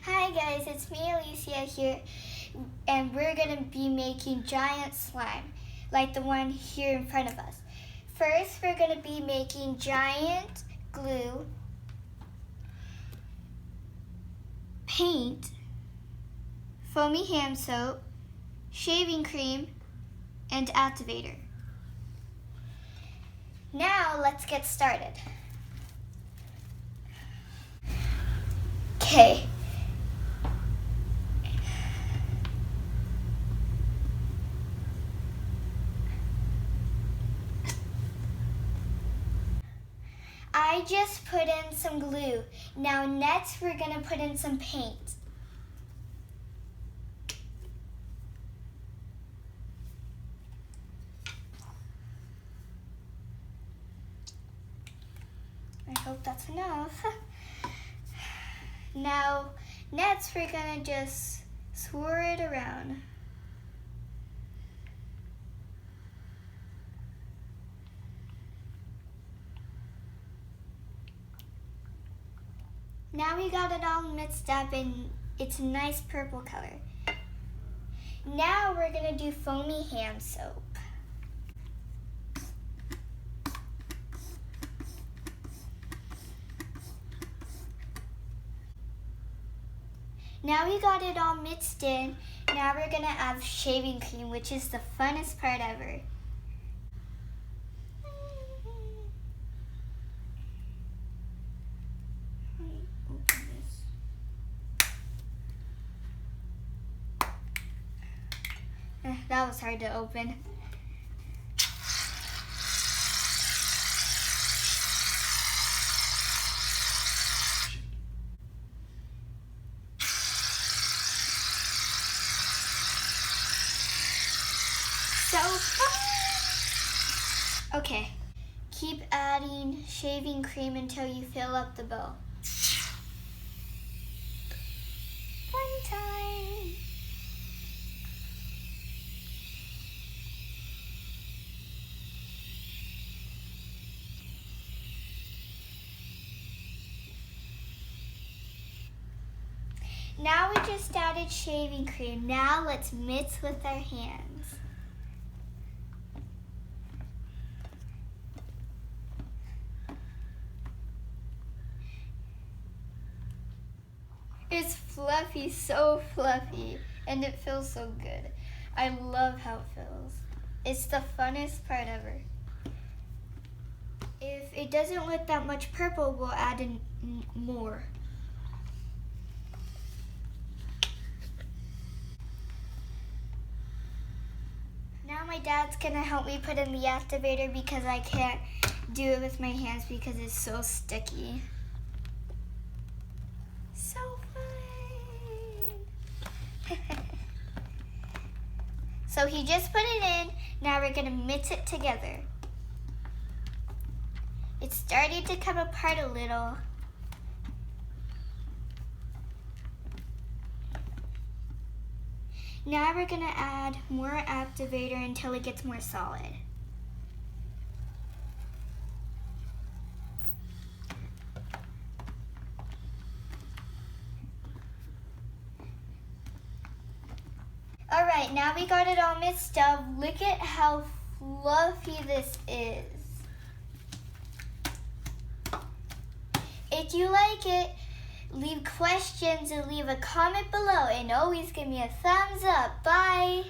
Hi guys, it's me Alicia here, and we're going to be making giant slime, like the one here in front of us. First, we're going to be making giant glue, paint, foamy hand soap, shaving cream, and activator. Now, let's get started. Okay. I just put in some glue. Now next we're going to put in some paint. I hope that's enough. Now next we're going to just swirl it around. Now we got it all mixed up and it's a nice purple color. Now we're going to do foamy hand soap. Now we got it all mixed in. Now we're going to add shaving cream, which is the funnest part ever. That was hard to open. So fun! Okay, keep adding shaving cream until you fill up the bowl. Fun time! Now we just added shaving cream. Now let's mix with our hands. It's fluffy, so fluffy, and it feels so good. I love how it feels. It's the funnest part ever. If it doesn't look that much purple, we'll add in more. Now my dad's gonna help me put in the activator because I can't do it with my hands because it's so sticky. So fun! So he just put it in. Now we're gonna mix it together. It's starting to come apart a little. Now we're gonna add more activator until it gets more solid. All right, now we got it all mixed up. Look at how fluffy this is. If you like it, leave questions and leave a comment below, and always give me a thumbs up. Bye.